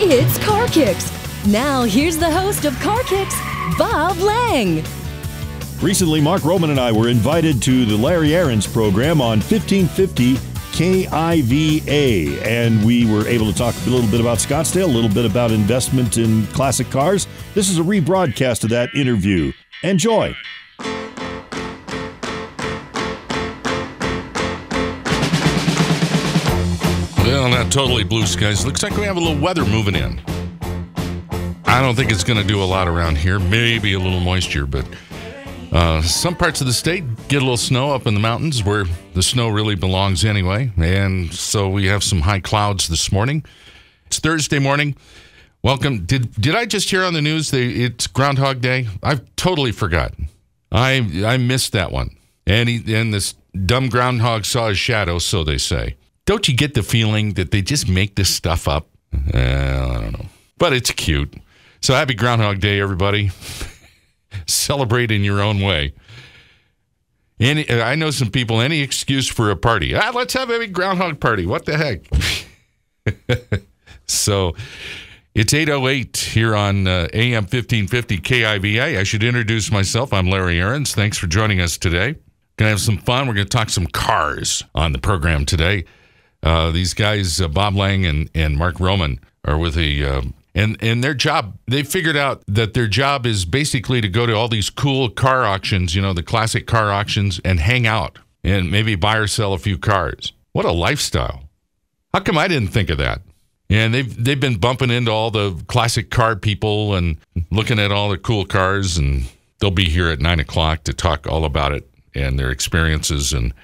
It's KarKix. Now here's the host of KarKix, Bob Lang. Recently, Mark Roman and I were invited to the Larry Ahrens program on 1550 KIVA, and we were able to talk a little bit about Scottsdale, a little bit about investment in classic cars. This is a rebroadcast of that interview. Enjoy. Well, not totally blue skies. Looks like we have a little weather moving in. I don't think it's going to do a lot around here. Maybe a little moisture, but some parts of the state get a little snow up in the mountains where the snow really belongs anyway. And so we have some high clouds this morning. It's Thursday morning. Welcome. Did I just hear on the news it's Groundhog Day? I've totally forgotten. I missed that one. And this dumb groundhog saw his shadow, so they say. Don't you get the feeling that they just make this stuff up? I don't know. But it's cute. So happy Groundhog Day, everybody. Celebrate in your own way. I know some people, any excuse for a party. Let's have a big groundhog party. What the heck? So it's 8:08 here on AM 1550 KIVA. I should introduce myself. I'm Larry Ahrens. Thanks for joining us today. Going to have some fun. We're going to talk some cars on the program today. These guys, Bob Lang and Mark Roman, are with and their job, they figured out that their job is basically to go to all these cool car auctions, the classic car auctions, and hang out and maybe buy or sell a few cars. What a lifestyle. How come I didn't think of that? And they've been bumping into all the classic car people and looking at all the cool cars, and they'll be here at 9 o'clock to talk all about it and their experiences. And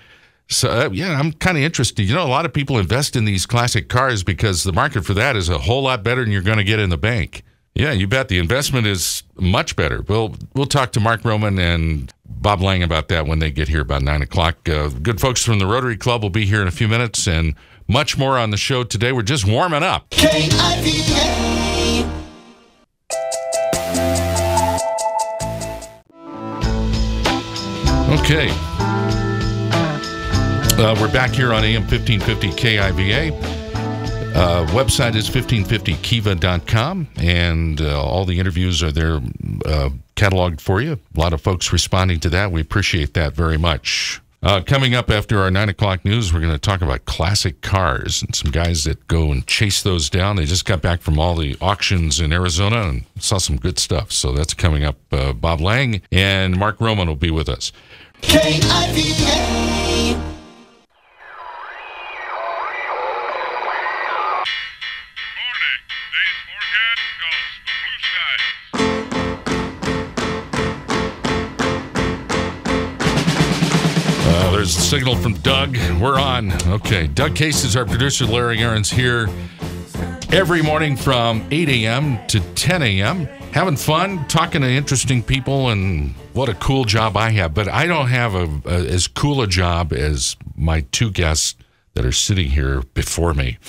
so, I'm kind of interested. A lot of people invest in these classic cars because the market for that is a whole lot better than you're going to get in the bank. Yeah, you bet. The investment is much better. We'll talk to Mark Roman and Bob Lang about that when they get here about 9 o'clock. Good folks from the Rotary Club will be here in a few minutes, and much more on the show today. We're just warming up. KIVA. Okay. We're back here on AM 1550 KIVA. Website is 1550kiva.com, and all the interviews are there cataloged for you. A lot of folks responding to that. We appreciate that very much. Coming up after our 9 o'clock news, we're going to talk about classic cars and some guys that go and chase those down. They just got back from all the auctions in Arizona and saw some good stuff. So that's coming up. Bob Lang and Mark Roman will be with us. KIVA. There's a signal from Doug. We're on. Okay. Doug Case is our producer. Larry Ahrens here every morning from 8 a.m. to 10 a.m. Having fun, talking to interesting people, and what a cool job I have. But I don't have as cool a job as my two guests that are sitting here before me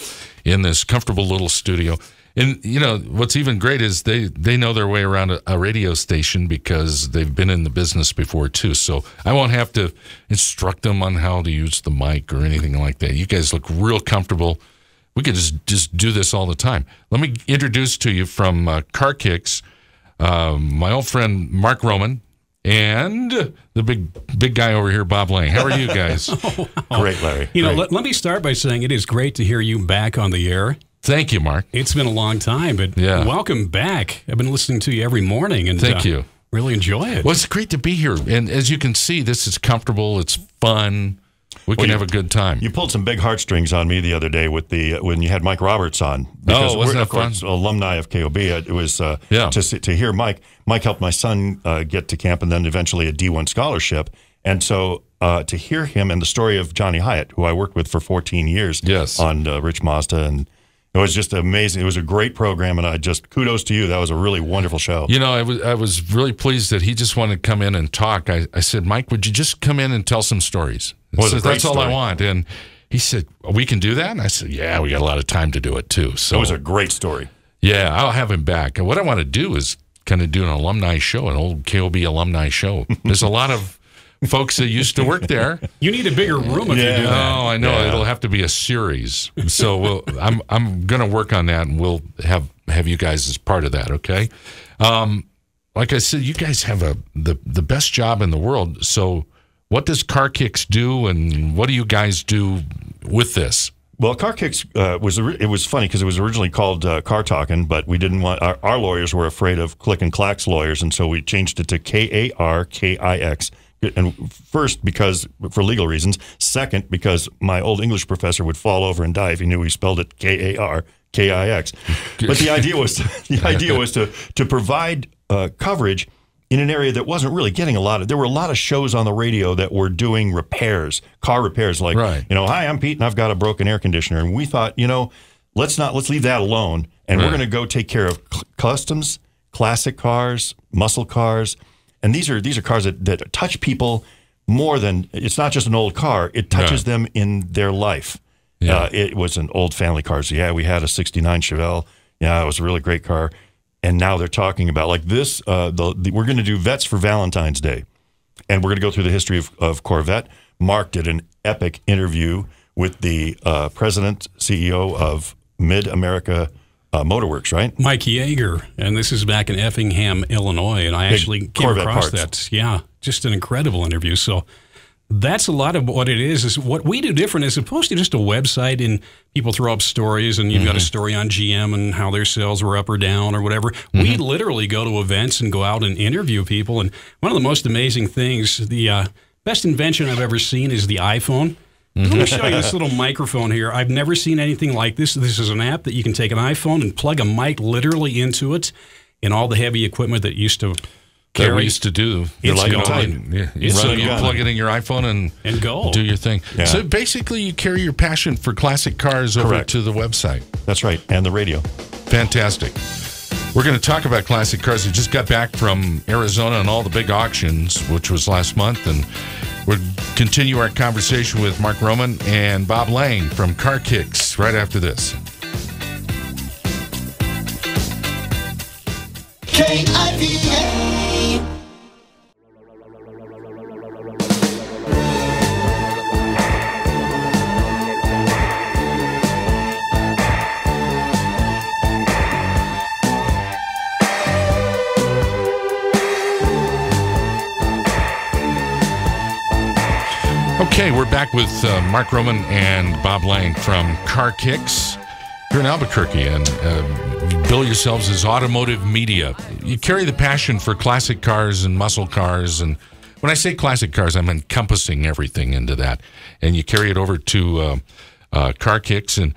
in this comfortable little studio. And, what's even great is they know their way around a radio station because they've been in the business before, too. So I won't have to instruct them on how to use the mic or anything like that. You guys look real comfortable. We could just do this all the time. Let me introduce to you from KarKix, my old friend Mark Roman, and the big guy over here, Bob Lang. How are you guys? Great, Larry. Let me start by saying it is great to hear you back on the air. Thank you, Mark. It's been a long time, but welcome back. I've been listening to you every morning, and thank you. Really enjoy it. Well, it's great to be here, and as you can see, this is comfortable. It's fun. We can have a good time. You pulled some big heartstrings on me the other day with when you had Mike Roberts on. Because wasn't that of course, fun? Alumni of KOB. It was to hear Mike. Mike helped my son get to camp and then eventually a D1 scholarship. And so to hear him and the story of Johnny Hyatt, who I worked with for 14 years on Rich Mazda, and it was just amazing. It was a great program, and kudos to you. That was a really wonderful show. I was really pleased that he just wanted to come in and talk. I said, Mike, would you just come in and tell some stories? That's all I want. And he said, we can do that? And I said, yeah, we got a lot of time to do it, too. So it was a great story. Yeah, I'll have him back. And what I want to do is kind of do an alumni show, an old KOB alumni show. There's a lot of folks that used to work there. You need a bigger room if you do that. Oh, I know. Yeah. It'll have to be a series. So I'm going to work on that, and we'll have you guys as part of that, okay? Like I said, you guys have the best job in the world. So what does KarKix do, and what do you guys do with this? Well, KarKix it was funny because it was originally called Car Talkin', but we didn't want our lawyers were afraid of Click and Clack's lawyers, and so we changed it to KarKix. And first, because for legal reasons. Second, because my old English professor would fall over and die if he knew we spelled it KarKix. But the idea was to provide coverage in an area that wasn't really getting a lot of. There were a lot of shows on the radio that were doing repairs, car repairs, like hi, I'm Pete and I've got a broken air conditioner, and we thought, let's leave that alone, and we're going to go take care of customs, classic cars, muscle cars, and these are cars that touch people more than, it's not just an old car, it touches them in their life. Yeah. It was an old family car. So we had a '69 Chevelle. Yeah, it was a really great car. And now they're talking about like this. We're going to do Vets for Valentine's Day, and we're going to go through the history of Corvette. Mark did an epic interview with the president, CEO of Mid America Motorworks, right? Mike Yeager, and this is back in Effingham, Illinois, and I actually came Corvette across parts. that. Yeah, just an incredible interview. So that's a lot of what it is what we do different as opposed to just a website and people throw up stories and you've got a story on GM and how their sales were up or down or whatever. We literally go to events and go out and interview people. And one of the most amazing things, the best invention I've ever seen is the iPhone. Let me show you this little microphone here. I've never seen anything like this. This is an app that you can take an iPhone and plug a mic literally into it, and all the heavy equipment that used to that we used to do. You're like a type. So you plug it in your iPhone and go. Do your thing. Yeah. So basically you carry your passion for classic cars over to the website. That's right, and the radio. Fantastic. We're going to talk about classic cars. We just got back from Arizona and all the big auctions, which was last month, and we'll continue our conversation with Mark Roman and Bob Lang from KarKix right after this. KIVA. Okay, we're back with Mark Roman and Bob Lang from KarKix here in Albuquerque, and you bill yourselves as automotive media. You carry the passion for classic cars and muscle cars, and when I say classic cars, I'm encompassing everything into that, and you carry it over to KarKix. And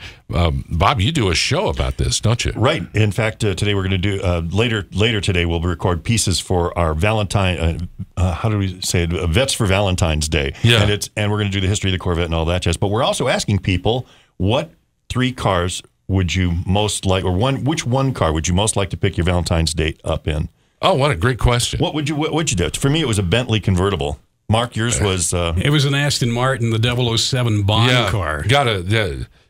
Bob, you do a show about this, don't you? Right. In fact, today we're going to do later today we'll record pieces for our Valentine. How do we say it? Vets for Valentine's Day. Yeah. And we're going to do the history of the Corvette and all that jazz. But we're also asking people, what three cars would you most like, or which one car would you most like to pick your Valentine's Day up in? Oh, what a great question! What would you do? For me, it was a Bentley convertible. Mark, yours was... it was an Aston Martin, the 007 Bond car.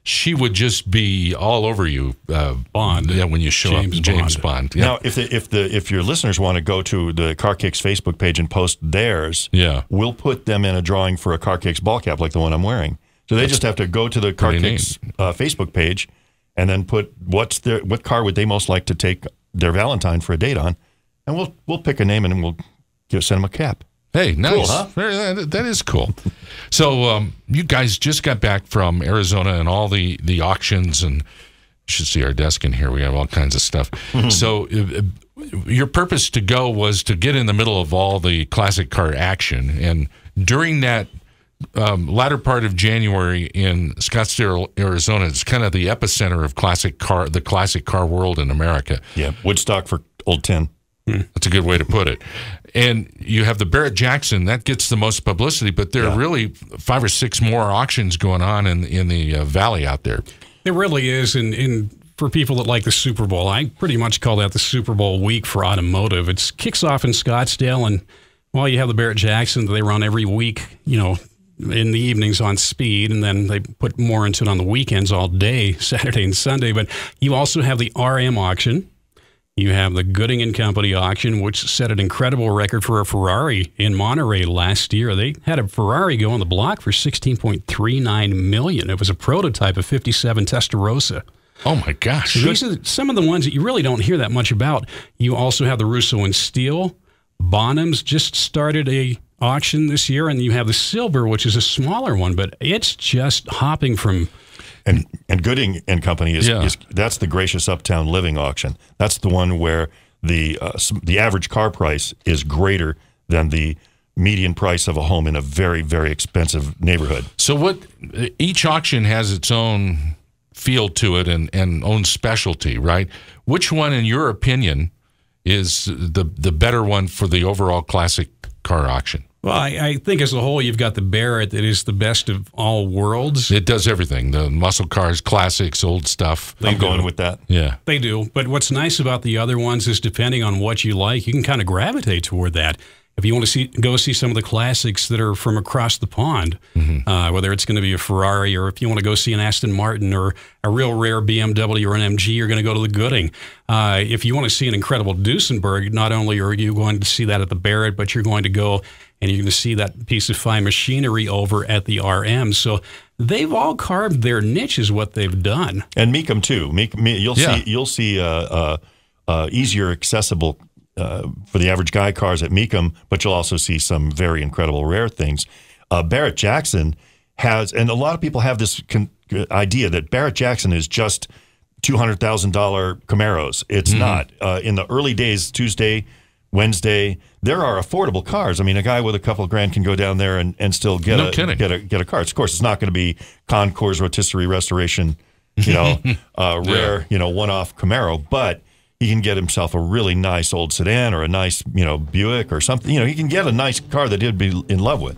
She would just be all over you, Bond. Yeah, when you show James up, James Bond. Yeah. Now, if your listeners want to go to the KarKix Facebook page and post theirs, we'll put them in a drawing for a KarKix ball cap like the one I'm wearing. So they just have to go to the KarKix Facebook page and then put what car would they most like to take their Valentine for a date on, and we'll pick a name and we'll send them a cap. Hey, nice. Cool, huh? That is cool. So you guys just got back from Arizona and all the auctions, and you should see our desk in here. We have all kinds of stuff. So your purpose to go was to get in the middle of all the classic car action. And during that latter part of January in Scottsdale, Arizona, it's kind of the epicenter of the classic car world in America. Yeah, Woodstock for old tin. That's a good way to put it. And you have the Barrett-Jackson, that gets the most publicity, but there are really 5 or 6 more auctions going on in the valley out there. There really is, and for people that like the Super Bowl, I pretty much call that the Super Bowl week for automotive. It kicks off in Scottsdale, and while you have the Barrett-Jackson, they run every week, in the evenings on speed, and then they put more into it on the weekends all day, Saturday and Sunday. But you also have the RM auction. You have the Gooding and Company auction, which set an incredible record for a Ferrari in Monterey last year. They had a Ferrari go on the block for $16.39 million. It was a prototype of 57 Testarossa. Oh, my gosh. So these are some of the ones that you really don't hear that much about. You also have the Russo and Steel. Bonham's just started a auction this year, and you have the Silver, which is a smaller one, but it's just hopping from... And Gooding and Company is that's the Gracious Uptown Living auction. That's the one where the average car price is greater than the median price of a home in a very, very expensive neighborhood. So each auction has its own feel to it and own specialty, right? Which one, in your opinion, is the better one for the overall classic car auction? Well, I think as a whole, you've got the Barrett that is the best of all worlds. It does everything. The muscle cars, classics, old stuff. I'm going with that. Yeah. They do. But what's nice about the other ones is depending on what you like, you can kind of gravitate toward that. If you want to go see some of the classics that are from across the pond, whether it's going to be a Ferrari or if you want to go see an Aston Martin or a real rare BMW or an MG, you're going to go to the Gooding. If you want to see an incredible Duesenberg, not only are you going to see that at the Barrett, but you're going to go and you're going to see that piece of fine machinery over at the RM. So they've all carved their niche is what they've done. And Mecum too. You'll see easier accessible for the average guy cars at Mecum, but you'll also see some very incredible rare things. Barrett-Jackson has, and a lot of people have this idea that Barrett-Jackson is just $200,000 Camaros. It's not. In the early days, Tuesday, Wednesday, there are affordable cars. I mean, a guy with a couple of grand can go down there and still get a car. Of course, it's not going to be Concours rotisserie restoration, rare, one-off Camaro, but he can get himself a really nice old sedan or a nice, Buick or something. He can get a nice car that he'd be in love with.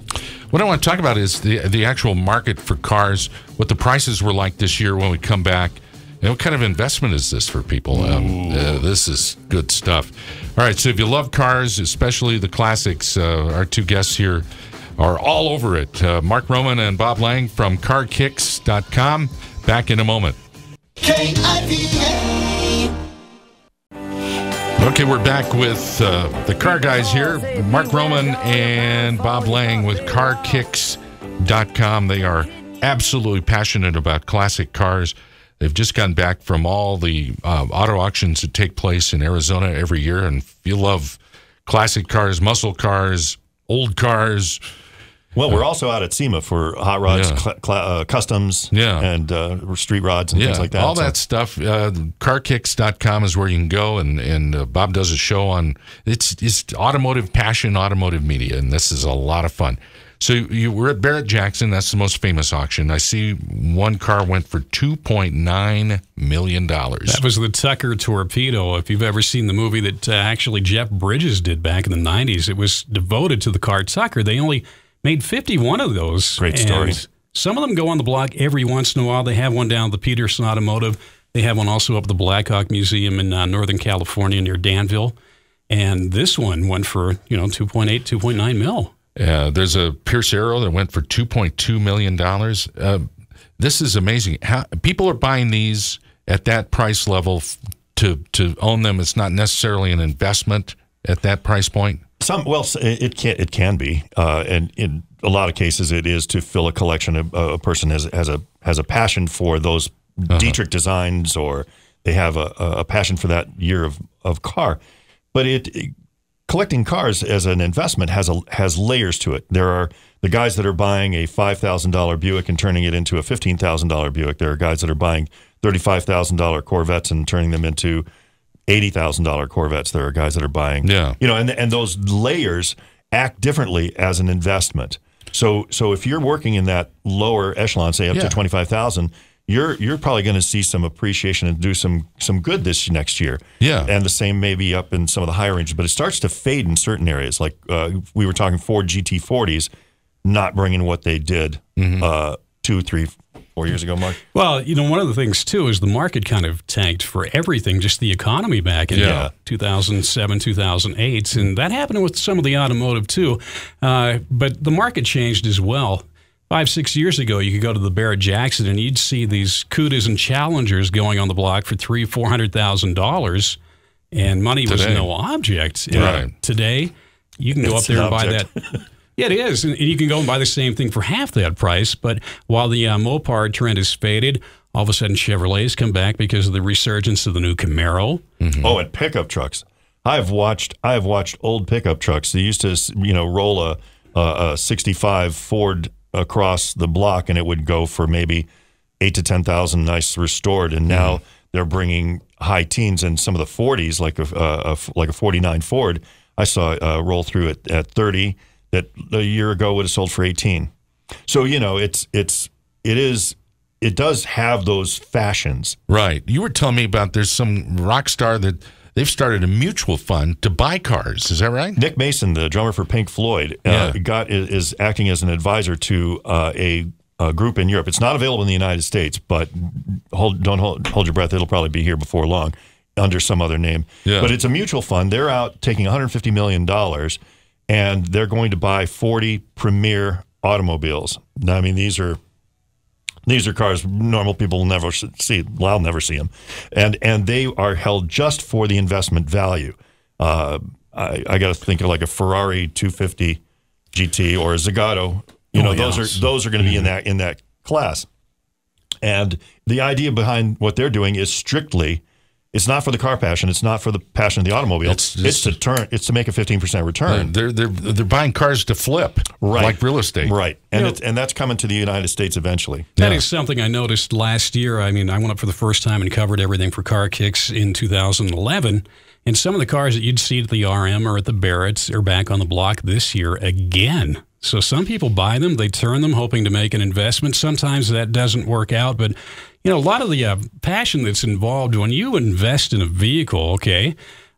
What I want to talk about is the actual market for cars, what the prices were like this year when we come back. And what kind of investment is this for people? This is good stuff. All right, so if you love cars, especially the classics, our two guests here are all over it. Mark Roman and Bob Lang from KarKix.com. Back in a moment. KIVA. Okay, we're back with the car guys here, Mark Roman and Bob Lang with KarKix.com. They are absolutely passionate about classic cars. They've just gotten back from all the auto auctions that take place in Arizona every year. And if you love classic cars, muscle cars, old cars. Well, we're also out at SEMA for hot rods, customs, and street rods and things like that. All that stuff. KarKix.com is where you can go. And Bob does a show on it's automotive passion, automotive media. And this is a lot of fun. So you were at Barrett-Jackson. That's the most famous auction. I see one car went for $2.9 million. That was the Tucker Torpedo. If you've ever seen the movie that actually Jeff Bridges did back in the 90s, it was devoted to the car Tucker. They only made 51 of those. Great story. Some of them go on the block every once in a while. They have one down at the Peterson Automotive. They have one also up at the Blackhawk Museum in Northern California near Danville. And this one went for, 2.8, 2.9 mil. There's a Pierce Arrow that went for $2.2 million. This is amazing. People are buying these at that price level to own them. It's not necessarily an investment at that price point. It can be, and in a lot of cases, it is to fill a collection. A person has a passion for those Dietrich designs, or they have a passion for that year of car. But collecting cars as an investment has layers to it. There are the guys that are buying a $5,000 Buick and turning it into a $15,000 Buick. There are guys that are buying $35,000 Corvettes and turning them into $80,000 Corvettes. There are guys that are buying, and those layers act differently as an investment. So if you're working in that lower echelon, say up to $25,000, you're probably going to see some appreciation and do some good this next year. Yeah. And the same maybe up in some of the higher ranges, but it starts to fade in certain areas. Like we were talking Ford GT40s not bringing what they did 2, 3, 4 years ago, Mark. Well, one of the things too is the market kind of tanked for everything, just the economy back in 2007, 2008, and that happened with some of the automotive too. But the market changed as well. 5-6 years ago, you could go to the Barrett-Jackson and you'd see these Cudas and Challengers going on the block for $300,000-$400,000. and money was no object. Right. Today, you can go up there and buy that. Yeah, it is. And you can go and buy the same thing for half that price. But while the Mopar trend has faded, all of a sudden Chevrolets come back because of the resurgence of the new Camaro. Mm-hmm. Oh, and pickup trucks. I have watched old pickup trucks. They used to, roll a 65 Ford across the block, and it would go for maybe $8,000 to $10,000, nice restored. And now they're bringing high teens, and some of the 40s, like a 49 Ford, I saw roll through at 30. That a year ago would have sold for 18. So it does have those fashions. Right. You were telling me about there's some rock star that they've started a mutual fund to buy cars. Is that right? Nick Mason, the drummer for Pink Floyd, is acting as an advisor to a group in Europe. It's not available in the United States, but don't hold your breath. It'll probably be here before long under some other name. Yeah. But it's a mutual fund. They're out taking $150 million. And they're going to buy 40 premier automobiles. Now, I mean, these are cars normal people will never see. Well, I'll never see them, and they are held just for the investment value. I got to think of like a Ferrari 250 GT or a Zagato. Those are going to be in that class. And the idea behind what they're doing is strictly. It's not for the car passion. It's not for the passion of the automobile. It's to make a 15% return. They're buying cars to flip, like real estate, right? And that's coming to the United States eventually. That is something I noticed last year. I mean, I went up for the first time and covered everything for KarKix in 2011. And some of the cars that you'd see at the RM or at the Barrett's are back on the block this year again. So some people buy them, they turn them hoping to make an investment. Sometimes that doesn't work out, but a lot of the passion that's involved when you invest in a vehicle,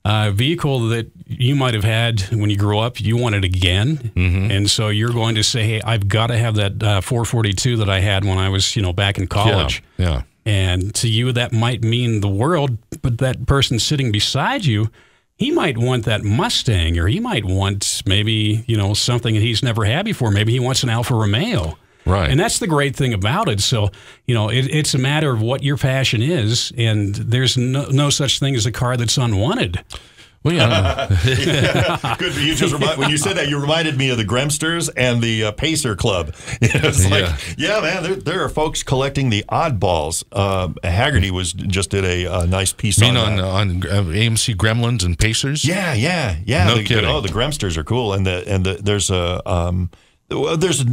a vehicle that you might have had when you grew up, you want it again. Mm-hmm. And so you're going to say, hey, I've got to have that 442 that I had when I was, back in college. Yeah. And to you, that might mean the world, but that person sitting beside you, he might want that Mustang, or he might want maybe, something that he's never had before. Maybe he wants an Alfa Romeo. Right. And that's the great thing about it. So, it's a matter of what your passion is, and there's no such thing as a car that's unwanted. Well, yeah. Good. You just when you said that, you reminded me of the Gremsters and the Pacer Club. It's man, there are folks collecting the oddballs. Haggerty just did a nice piece on AMC Gremlins and Pacers. Yeah. No kidding. The Gremsters are cool, and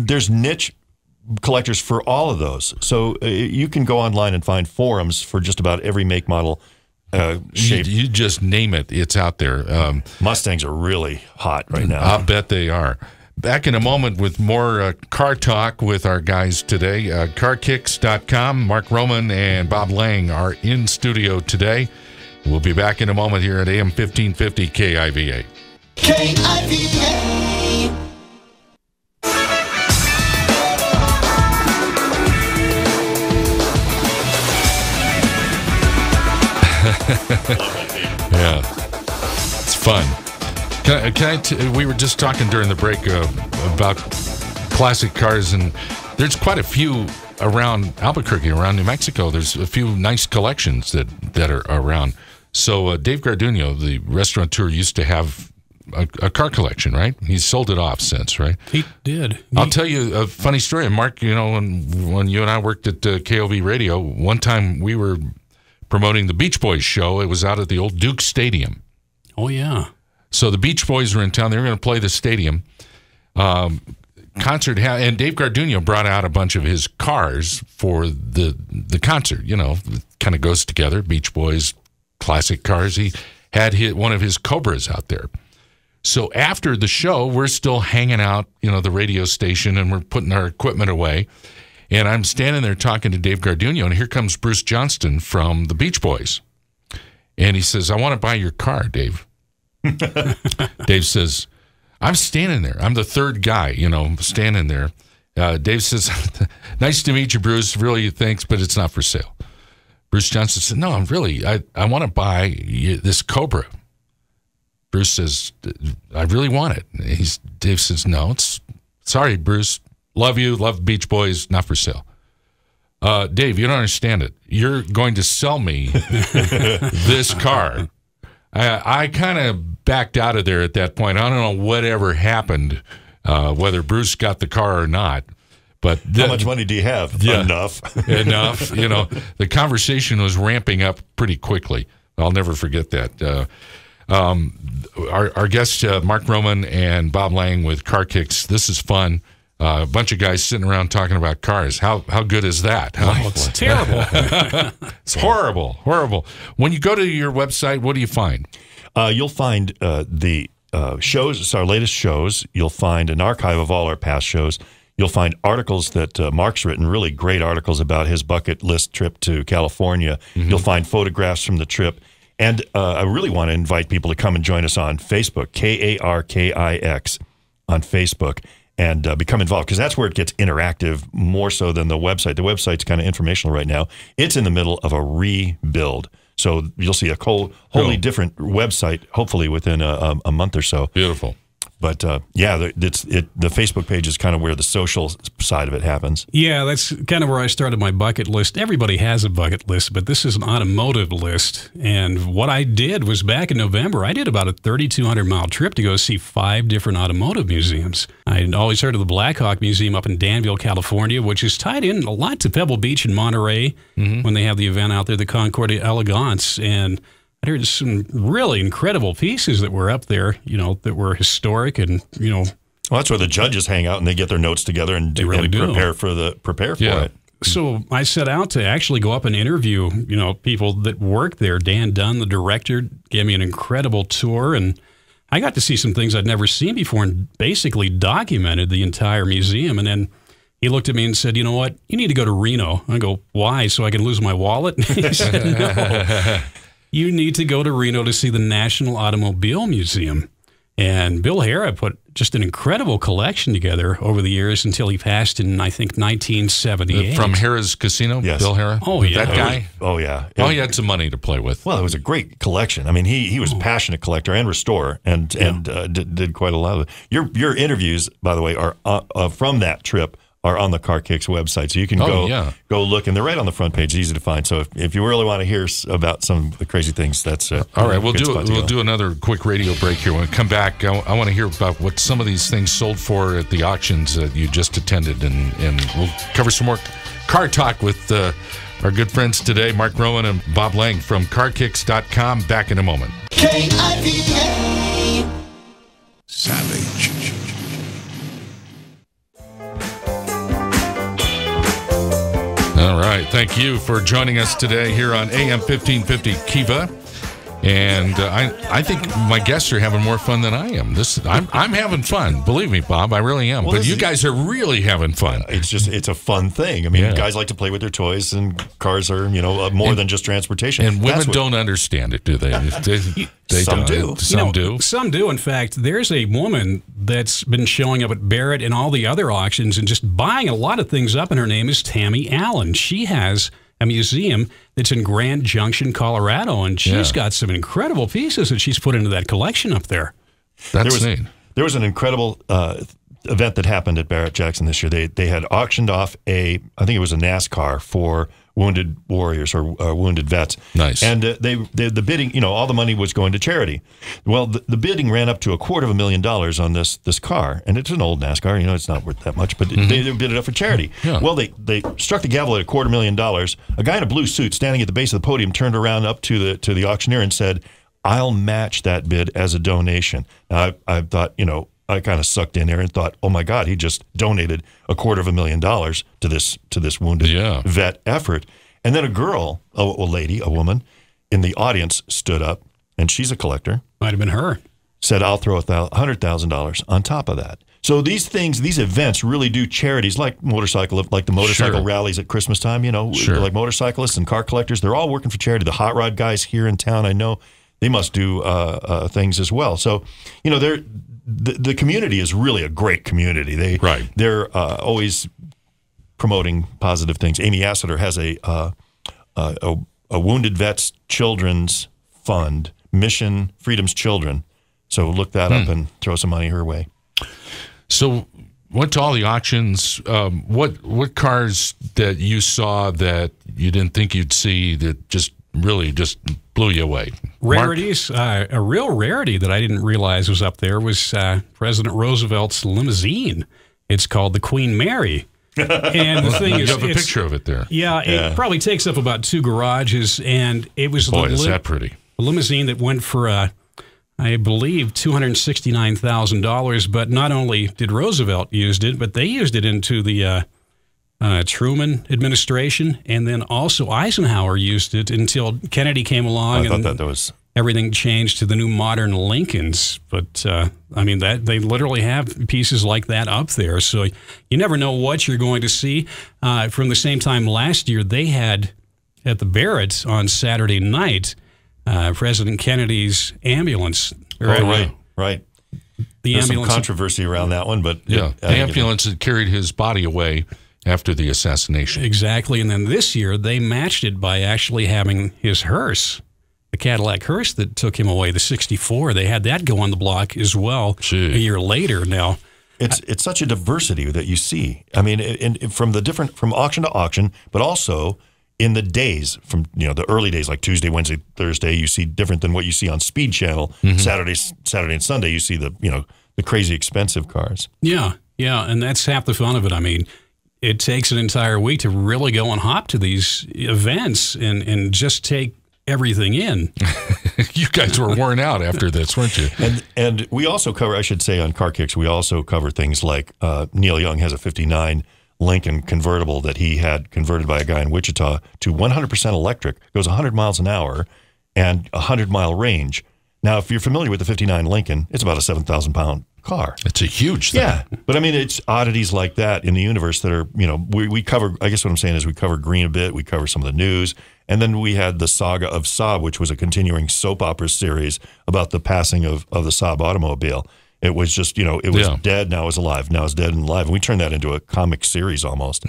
there's niche collectors for all of those. So you can go online and find forums for just about every make, model, shape. You just name it. It's out there. Mustangs are really hot right now. I'll bet they are. Back in a moment with more car talk with our guys today. KarKix.com. Mark Roman and Bob Lang are in studio today. We'll be back in a moment here at AM 1550 KIVA. KIVA. Yeah, it's fun. We were just talking during the break about classic cars, and there's quite a few around Albuquerque, around New Mexico. There's a few nice collections that are around. So Dave Garduno, the restaurateur, used to have a car collection, right? He's sold it off since, right? He did. I'll tell you a funny story. Mark, when you and I worked at KOV Radio, one time we were promoting the Beach Boys show. It was out at the old Duke Stadium. Oh, yeah. So the Beach Boys were in town. They were going to play the stadium. Concert, and Dave Garduno brought out a bunch of his cars for the concert. It kind of goes together. Beach Boys, classic cars. He had one of his Cobras out there. So after the show, we're still hanging out, the radio station, and we're putting our equipment away. And I'm standing there talking to Dave Garduno, and here comes Bruce Johnston from the Beach Boys. And he says, I want to buy your car, Dave. Dave says, I'm standing there. I'm the third guy, standing there. Dave says, nice to meet you, Bruce. Really, thanks, but it's not for sale. Bruce Johnston said, no, I want to buy this Cobra. Bruce says, I really want it. Dave says, no, sorry, Bruce. Love you, love Beach Boys, not for sale. Dave, you don't understand it. You're going to sell me this car. I kind of backed out of there at that point. I don't know whatever happened, whether Bruce got the car or not. But how much money do you have? Yeah, enough. The conversation was ramping up pretty quickly. I'll never forget that. Our guests, Mark Roman and Bob Lang with KarKix. This is fun. A bunch of guys sitting around talking about cars. How good is that? Huh? Oh, it's terrible. It's horrible. When you go to your website, what do you find? You'll find the shows. It's our latest shows. You'll find an archive of all our past shows. You'll find articles that Mark's written, really great articles about his bucket list trip to California. Mm-hmm. You'll find photographs from the trip. And I really want to invite people to come and join us on Facebook, KarKix on Facebook, and become involved, because that's where it gets interactive more so than the website. The website's kind of informational right now. It's in the middle of a rebuild. So you'll see a wholly different website, hopefully within a month or so. Beautiful. But the Facebook page is kind of where the social side of it happens. Yeah, that's kind of where I started my bucket list. Everybody has a bucket list, but this is an automotive list. And what I did was back in November, I did about a 3,200-mile trip to go see 5 different automotive museums. I always heard of the Blackhawk Museum up in Danville, California, which is tied in a lot to Pebble Beach and Monterey when they have the event out there, the Concordia Elegance. And I heard some really incredible pieces that were up there, that were historic and, Well, that's where the judges hang out and they get their notes together and prepare for it. So I set out to actually go up and interview, people that work there. Dan Dunn, the director, gave me an incredible tour, and I got to see some things I'd never seen before and basically documented the entire museum. And then he looked at me and said, "You know what? You need to go to Reno." I go, "Why? So I can lose my wallet?" He said, "No. You need to go to Reno to see the National Automobile Museum." And Bill Harrah put just an incredible collection together over the years until he passed in, I think, 1978. From Harrah's Casino? Yes. Bill Harrah? Oh, yeah. That guy? Oh, yeah. He had some money to play with. Well, it was a great collection. I mean, he was a passionate collector and restorer and did quite a lot of it. Your interviews, by the way, are from that trip, are on the KarKix website, so you can go look, and they're right on the front page, easy to find. So if you really want to hear about some of the crazy things, that's all right. We'll do another quick radio break here. When we come back, I want to hear about what some of these things sold for at the auctions that you just attended, and we'll cover some more car talk with our good friends today, Mark Rowan and Bob Lang from KarKix.com. Back in a moment. KIVA Savage. All right. Thank you for joining us today here on AM 1550 Kiva. And I think my guests are having more fun than I am. I'm having fun. Believe me, Bob, I really am. But you guys are really having fun. It's a fun thing. I mean, guys like to play with their toys, and cars are, more than just transportation. And women don't understand it, do they? Some do. Some do. Some do. In fact, there's a woman that's been showing up at Barrett and all the other auctions and just buying a lot of things up, and her name is Tammy Allen. She has a museum that's in Grand Junction, Colorado, and she's got some incredible pieces that she's put into that collection up there. That's neat. There was an incredible event that happened at Barrett Jackson this year. They had auctioned off I think it was a NASCAR for wounded warriors or wounded vets. Nice. And the bidding, all the money was going to charity. Well, the bidding ran up to $250,000 on this car, and it's an old NASCAR. It's not worth that much, but they bid it up for charity. Yeah. Well, they struck the gavel at $250,000. A guy in a blue suit standing at the base of the podium turned around up to the auctioneer and said, "I'll match that bid as a donation." Now, I thought, I kind of sucked in there and thought, oh my God, he just donated $250,000 to this wounded vet effort. And then a woman in the audience stood up, and she's a collector. Might have been her. Said, "I'll throw $100,000 on top of that." So these events really do charities like the motorcycle rallies at Christmas time, like motorcyclists and car collectors. They're all working for charity. The hot rod guys here in town, I know, they must do things as well. So, the community is really a great community. They're always promoting positive things. Amy Assiter has a Wounded Vets Children's Fund, Mission Freedom's Children. So look that up and throw some money her way. So went to all the auctions. What cars that you saw that you didn't think you'd see that just really just blew you away? Rarities. A real rarity that I didn't realize was up there was President Roosevelt's limousine. It's called the Queen Mary. And the thing is, you have a picture of it there. Yeah, it probably takes up about 2 garages, and it was is that pretty? A limousine that went for, I believe, $269,000. But not only did Roosevelt use it, but they used it into the Truman administration, and then also Eisenhower used it until Kennedy came along. I thought that was... Everything changed to the new modern Lincolns, but I mean that they literally have pieces like that up there. So you never know what you're going to see. From the same time last year, they had at the Barrett on Saturday night President Kennedy's ambulance. Right. The There's ambulance. some controversy around that one, but the ambulance had carried his body away after the assassination. Exactly, and then this year they matched it by actually having his hearse. The Cadillac hearse that took him away, the 64, they had that go on the block as well a year later. Now, it's such a diversity that you see. I mean, from auction to auction, but also in the days from the early days like Tuesday, Wednesday, Thursday, you see different than what you see on Speed Channel. Saturday and Sunday, you see the crazy expensive cars. Yeah, and that's half the fun of it. I mean, it takes an entire week to really go and hop to these events and just take everything in. You guys were worn out after this, weren't you? And we also cover, I should say, on KarKix, we also cover things like Neil Young has a 59 Lincoln convertible that he had converted by a guy in Wichita to 100% electric, goes 100 miles an hour and 100-mile range. Now, if you're familiar with the 59 Lincoln, it's about a 7,000-pound car. It's a huge thing. Yeah, but I mean, it's oddities like that in the universe that are, we cover, I guess what I'm saying is we cover green a bit, we cover some of the news, and then we had the saga of Saab, which was a continuing soap opera series about the passing of the Saab automobile. It was just, it was dead, now it's alive, now it's dead and alive. And we turned that into a comic series almost.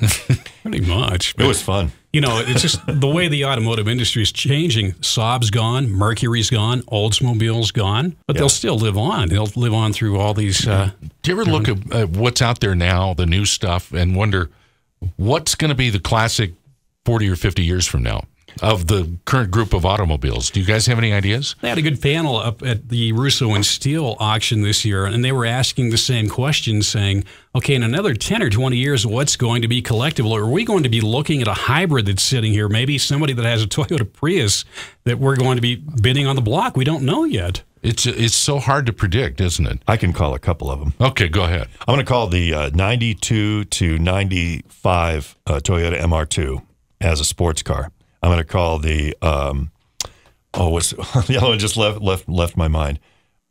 Pretty much. It was fun. It's just the way the automotive industry is changing. Saab's gone, Mercury's gone, Oldsmobile's gone, but they'll still live on. They'll live on through all these. Do you ever look at what's out there now, the new stuff, and wonder what's going to be the classic 40 or 50 years from now of the current group of automobiles? Do you guys have any ideas? They had a good panel up at the Russo and Steele auction this year, and they were asking the same question, saying, okay, in another 10 or 20 years, what's going to be collectible? Or are we going to be looking at a hybrid that's sitting here, maybe somebody that has a Toyota Prius that we're going to be bidding on the block? We don't know yet. It's so hard to predict, isn't it? I can call a couple of them. Okay, go ahead. I'm going to call the 92 to 95 Toyota MR2 as a sports car. I'm going to call the the other one just left my mind.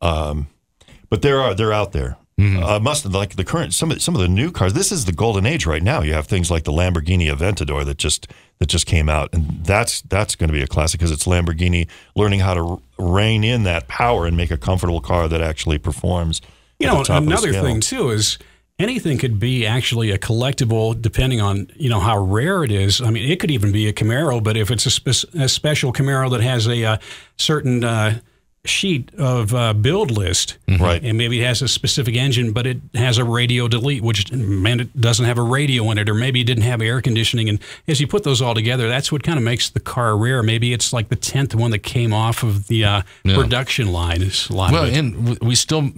But they're out there. Must like the current some of the new cars. This is the golden age right now. You have things like the Lamborghini Aventador that just came out, and that's going to be a classic because it's Lamborghini learning how to rein in that power and make a comfortable car that actually performs. Another thing too is anything could be actually a collectible depending on how rare it is. I mean, it could even be a Camaro, but if it's a special Camaro that has a certain sheet of build list, right, and maybe it has a specific engine, but it has a radio delete, which it doesn't have a radio in it, or maybe it didn't have air conditioning. And as you put those all together, that's what kind of makes the car rare. Maybe it's like the 10th one that came off of the production line. It's a lot of it. And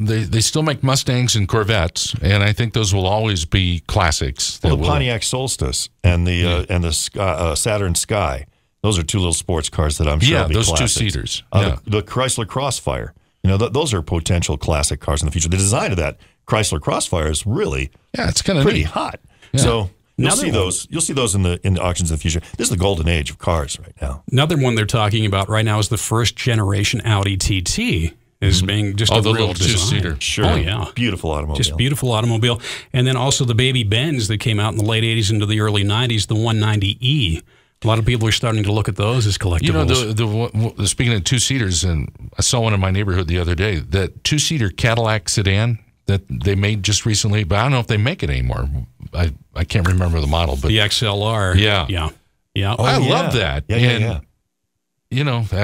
they still make Mustangs and Corvettes, and I think those will always be classics. Well, the Pontiac Solstice and the Saturn Sky. Those are two little sports cars that I'm sure will be those classics. two-seaters. The Chrysler Crossfire. Those are potential classic cars in the future. The design of that Chrysler Crossfire is really it's kind of pretty neat. hot. Yeah. So you'll see those in the auctions in the future. This is the golden age of cars right now. Another one they're talking about right now is the first generation Audi TT. Is being just a the real little two-seater. Sure. Oh, yeah. Beautiful automobile. Just beautiful automobile. And then also the baby Benz that came out in the late 80s into the early 90s, the 190E. A lot of people are starting to look at those as collectibles. Speaking of two-seaters, and I saw one in my neighborhood the other day, that two-seater Cadillac sedan that they made just recently, but I don't know if they make it anymore. I can't remember the model. But the XLR. Yeah. I love that. Yeah.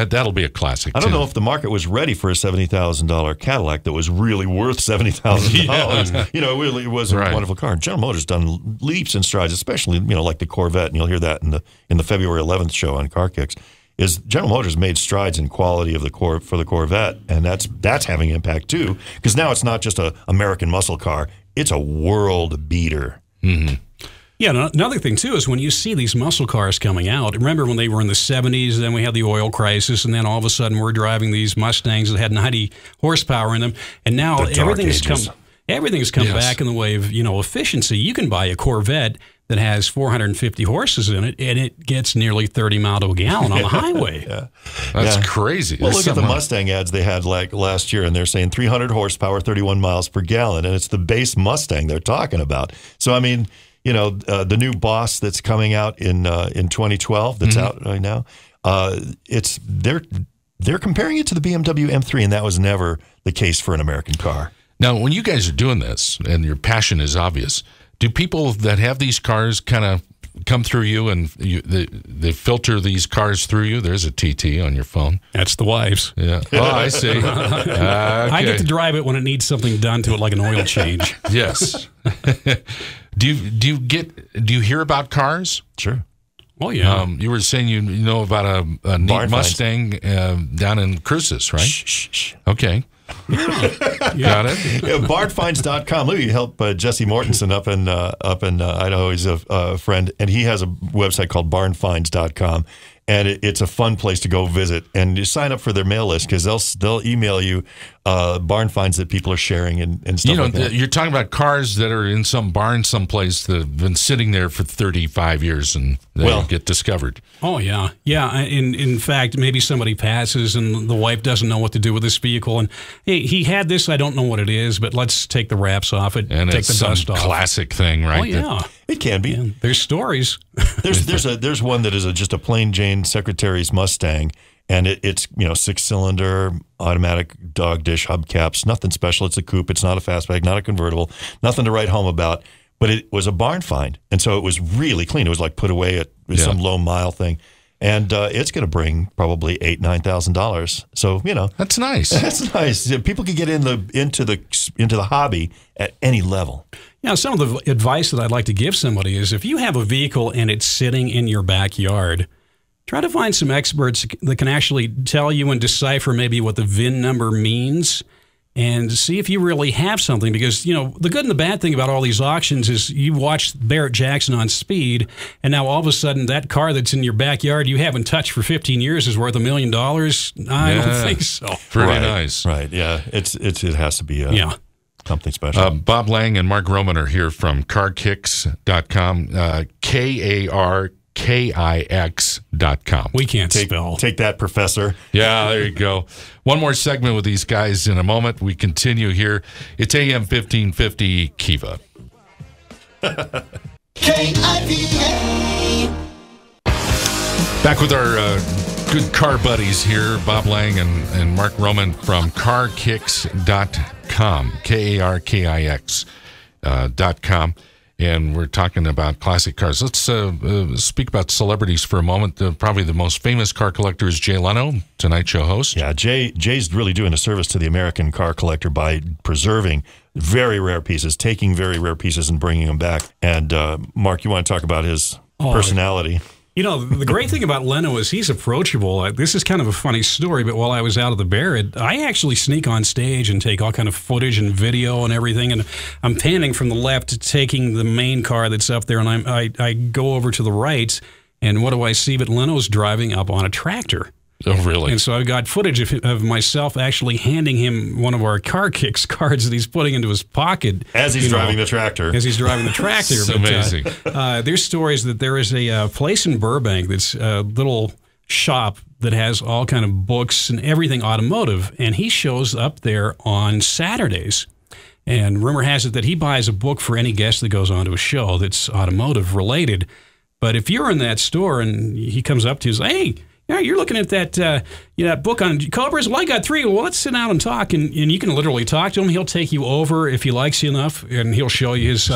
That'll be a classic. I don't know if the market was ready for a $70,000 Cadillac that was really worth $70,000. It was a wonderful car. General Motors done leaps and strides, especially like the Corvette, and you'll hear that in the February 11th show on KarKix. is General Motors made strides in quality of the for the Corvette, and that's having impact too, because now it's not just a American muscle car; it's a world beater. Mm-hmm. Yeah, another thing too is when you see these muscle cars coming out. Remember when they were in the 70s? Then we had the oil crisis, and then all of a sudden we're driving these Mustangs that had 90 horsepower in them, and now everything's come back in the way of efficiency. You can buy a Corvette that has 450 horses in it, and it gets nearly 30 miles to a gallon on the highway. That's crazy. Well, look at the Mustang ads they had like last year, and they're saying 300 horsepower, 31 miles per gallon, and it's the base Mustang they're talking about. So I mean, the new Boss that's coming out in 2012 that's out right now. They're comparing it to the BMW M3, and that was never the case for an American car. Now, when you guys are doing this, and your passion is obvious, do people that have these cars kind of come through you, and they filter these cars through you? There's a TT on your phone. That's the wives. Yeah. Oh, I see. Okay. I get to drive it when it needs something done to it, like an oil change. Yes. Do you hear about cars? Sure. Oh yeah. You were saying you know about a neat Mustang down in Cruces, right? Shh. Okay. Got it. Barnfinds.com. Let me help Jesse Mortensen up in Idaho. He's a friend, and he has a website called barnfinds.com. And it's a fun place to go visit, and you sign up for their mail list because they'll email you barn finds that people are sharing and stuff like that. You're talking about cars that are in some barn someplace that have been sitting there for 35 years and they get discovered. Oh, yeah. Yeah. In fact, maybe somebody passes and the wife doesn't know what to do with this vehicle. And, hey, he had this. I don't know what it is, but let's take the wraps off it, and take the dust off. Classic thing, right? Oh, yeah. It can be. Yeah, there's stories. There's one that is just a plain Jane Secretary's Mustang, and it's 6-cylinder automatic dog dish hubcaps, nothing special. It's a coupe. It's not a fastback, not a convertible, nothing to write home about. But it was a barn find, and so it was really clean. It was like put away at some low mile thing, and it's going to bring probably $8,000-9,000. So that's nice. That's nice. People can get into the hobby at any level. Now, some of the advice that I'd like to give somebody is if you have a vehicle and it's sitting in your backyard, try to find some experts that can actually tell you and decipher maybe what the VIN number means and see if you really have something. Because, the good and the bad thing about all these auctions is you watch Barrett Jackson on Speed, and now all of a sudden that car that's in your backyard you haven't touched for 15 years is worth $1 million. I don't think so. Pretty nice. Right, yeah. It has to be something special. Bob Lang and Mark Roman are here from KarKix.com, KarKix.com. We can't spell. Take that, Professor. Yeah, there you go. One more segment with these guys in a moment. We continue here. It's AM 1550 Kiva. KIVA. Back with our good car buddies here, Bob Lang and Mark Roman from KarKix.com, KarKix.com. And we're talking about classic cars. Let's speak about celebrities for a moment. Probably the most famous car collector is Jay Leno, Tonight Show host. Yeah, Jay's really doing a service to the American car collector by preserving very rare pieces, taking very rare pieces and bringing them back. And Mark, you want to talk about his personality? The great thing about Leno is he's approachable. This is kind of a funny story, but while I was out at the Barrett, I actually sneak on stage and take all kind of footage and video and everything, and I'm panning from the left, taking the main car that's up there, and I go over to the right, and what do I see but Leno's driving up on a tractor. Oh, really? And so I got footage of myself actually handing him one of our KarKix cards that he's putting into his pocket. As he's driving the tractor. As he's driving the tractor. It's amazing. There's stories that there is a place in Burbank that's a little shop that has all kind of books and everything automotive, and he shows up there on Saturdays. And rumor has it that he buys a book for any guest that goes on to a show that's automotive related. But if you're in that store and he comes up to you and says, hey, yeah, you're looking at that book on Cobras. Well, I got 3. Well, let's sit down and talk. And you can literally talk to him. He'll take you over if he likes you enough, and he'll show you his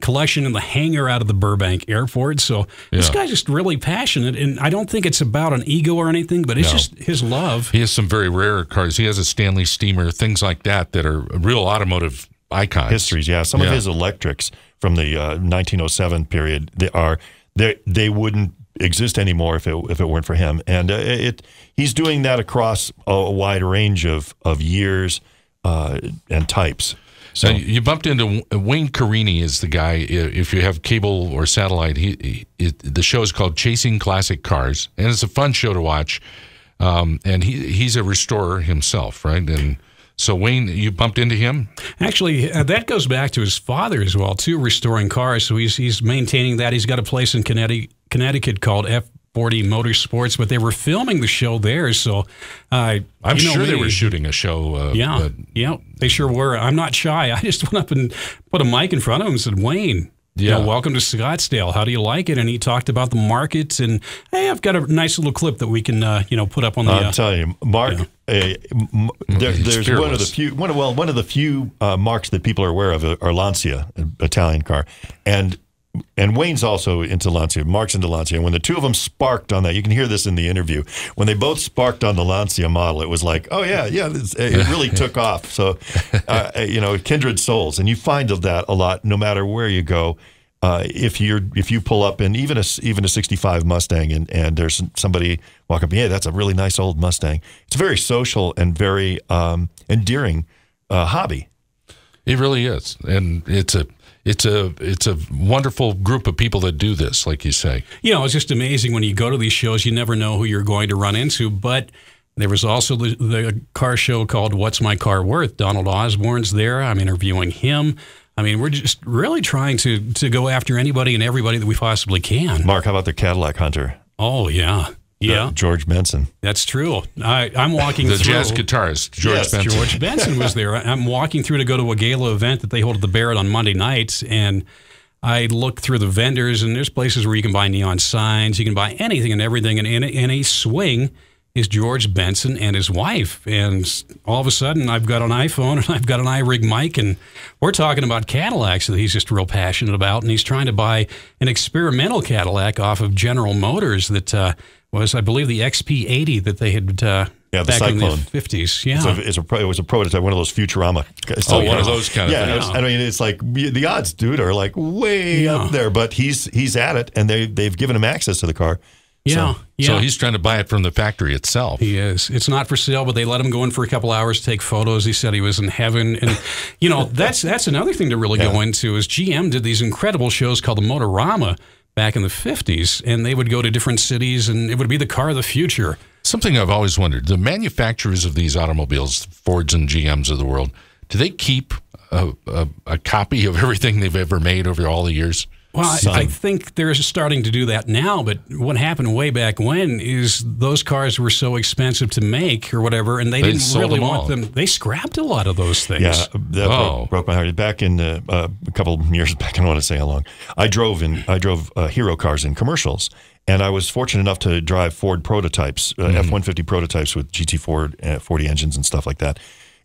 collection in the hangar out of the Burbank airport. So this guy's just really passionate, and I don't think it's about an ego or anything, but it's just his love. He has some very rare cars. He has a Stanley Steamer, things like that are real automotive icons. Histories, yeah. Some of his electrics from the 1907 period, they wouldn't exist anymore if it weren't for him. And he's doing that across a wide range of years and types. So you bumped into Wayne Carini is the guy. If you have cable or satellite, the show is called Chasing Classic Cars, and it's a fun show to watch. And he's a restorer himself, right? And so Wayne, you bumped into him? Actually, that goes back to his father as well, too, restoring cars. So he's maintaining that. He's got a place in Connecticut called F40 Motorsports, but they were filming the show there. So I'm sure they were shooting a show. Yeah, they sure were. I'm not shy. I just went up and put a mic in front of him and said, Wayne, welcome to Scottsdale. How do you like it? And he talked about the markets. And hey, I've got a nice little clip that we can put up on the. I'm telling you, Mark. There's one of the few marks that people are aware of are Lancia, an Italian car, and Wayne's also into Lancia. Mark's into Lancia. And when the two of them sparked on that, you can hear this in the interview. When they both sparked on the Lancia model, it was like, oh yeah, it really took off. So, kindred souls, and you find that a lot, no matter where you go. If you pull up in even a 65 Mustang and there's somebody walk up, yeah, that's a really nice old Mustang. It's a very social and very endearing hobby. It really is, and it's a wonderful group of people that do this, like you say. It's just amazing when you go to these shows. You never know who you're going to run into. But there was also the car show called What's My Car Worth? Donald Osborne's there. I'm interviewing him. I mean, we're just really trying to go after anybody and everybody that we possibly can. Mark, how about the Cadillac Hunter? Oh, yeah. Yeah. George Benson. That's true. I'm walking through. The jazz guitarist, George Benson. George Benson was there. I'm walking through to go to a gala event that they hold at the Barrett on Monday nights, and I look through the vendors, and there's places where you can buy neon signs, you can buy anything and everything, and in a swing is George Benson and his wife. And all of a sudden, I've got an iPhone and I've got an iRig mic, and we're talking about Cadillacs that he's just real passionate about. And he's trying to buy an experimental Cadillac off of General Motors that was, I believe, the XP80 that they had the back Cyclone. in the 50s. Yeah. It was a prototype, one of those Futurama. One of those kind of things. I mean, it's like the odds, dude, are like way up there. But he's at it, and they've given him access to the car. Yeah. So he's trying to buy it from the factory itself. He is. It's not for sale, but they let him go in for a couple hours, take photos. He said he was in heaven. And, that's another thing to really go into is GM did these incredible shows called the Motorama back in the 50s, and they would go to different cities, and it would be the car of the future. Something I've always wondered, the manufacturers of these automobiles, Fords and GMs of the world, do they keep a copy of everything they've ever made over all the years? Well, I think they're starting to do that now, but what happened way back when is those cars were so expensive to make or whatever, and they didn't really want them. They scrapped a lot of those things. Yeah, that broke my heart. Back in a couple of years back, I don't want to say how long, I drove hero cars in commercials, and I was fortunate enough to drive Ford prototypes, F-150 prototypes with GT 40 engines and stuff like that.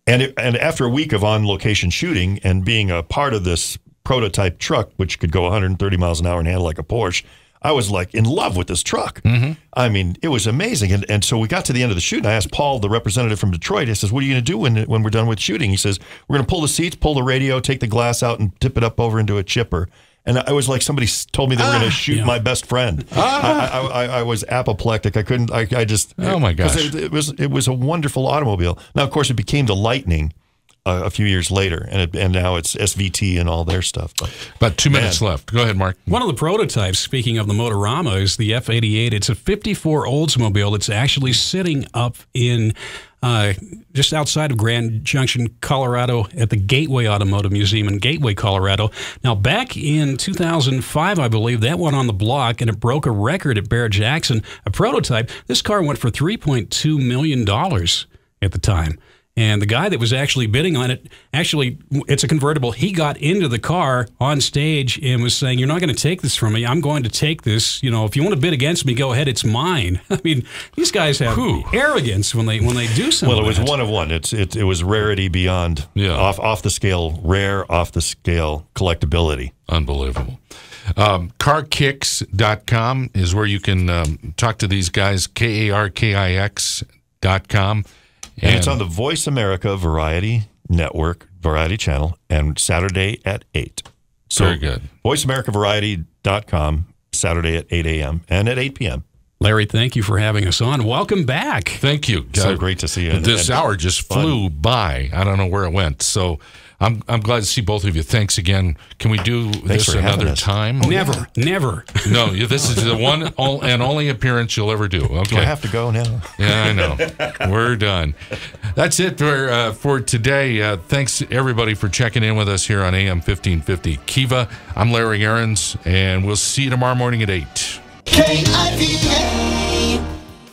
And after a week of on-location shooting and being a part of this prototype truck, which could go 130 miles an hour and handle like a Porsche, I was like in love with this truck. I mean, it was amazing. And so we got to the end of the shoot, and I asked Paul, the representative from Detroit, I says, what are you going to do when we're done with shooting? He says, we're going to pull the seats, pull the radio, take the glass out, and tip it up over into a chipper. And I was like, somebody told me they were going to shoot my best friend. I was apoplectic. I couldn't, I just, oh my gosh. It was a wonderful automobile. Now, of course, it became the Lightning a few years later, and now it's SVT and all their stuff. But, about 2 minutes left. Go ahead, Mark. One of the prototypes, speaking of the Motorama, is the F88. It's a 54 Oldsmobile that's actually sitting up in just outside of Grand Junction, Colorado, at the Gateway Automotive Museum in Gateway, Colorado. Now, back in 2005, I believe, that went on the block, and it broke a record at Barrett-Jackson, a prototype. This car went for $3.2 million at the time. And the guy that was actually bidding on it, actually, it's a convertible. He got into the car on stage and was saying, you're not going to take this from me. I'm going to take this. If you want to bid against me, go ahead. It's mine. I mean, these guys have arrogance when they do something. Well, it was one of one. It was rarity beyond, off the scale, rare, off the scale collectability. Unbelievable. KarKix.com is where you can talk to these guys, KarKix.com. And it's on the Voice America Variety Network, Variety Channel, and Saturday at 8. So very good. VoiceAmericaVariety.com Saturday at 8 a.m. and at 8 p.m. Larry, thank you for having us on. Welcome back. Thank you. So great to see you. This hour just flew by. I don't know where it went. So I'm glad to see both of you. Thanks again. Can we do this another time? Never. No, this is the one and only appearance you'll ever do. Okay. Do I have to go now? Yeah, I know. We're done. That's it for today. Thanks, everybody, for checking in with us here on AM 1550 Kiva. I'm Larry Ahrens, and we'll see you tomorrow morning at 8. KIVA.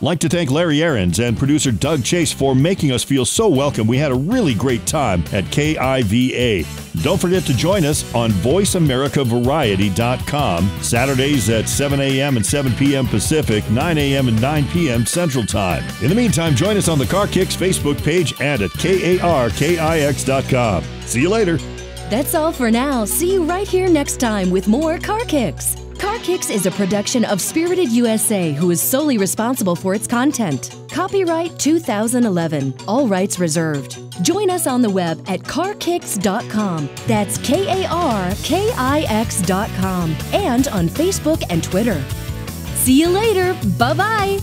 Like to thank Larry Ahrens and producer Doug Chase for making us feel so welcome. We had a really great time at KIVA. Don't forget to join us on VoiceAmericaVariety.com Saturdays at 7 a.m. and 7 p.m. Pacific, 9 a.m. and 9 p.m. Central Time. In the meantime, join us on the KarKix Facebook page and at KarKix.com. See you later. That's all for now. See you right here next time with more KarKix. KarKix is a production of Spirited USA, who is solely responsible for its content. Copyright 2011. All rights reserved. Join us on the web at KarKix.com. That's KarKix.com. And on Facebook and Twitter. See you later. Bye-bye.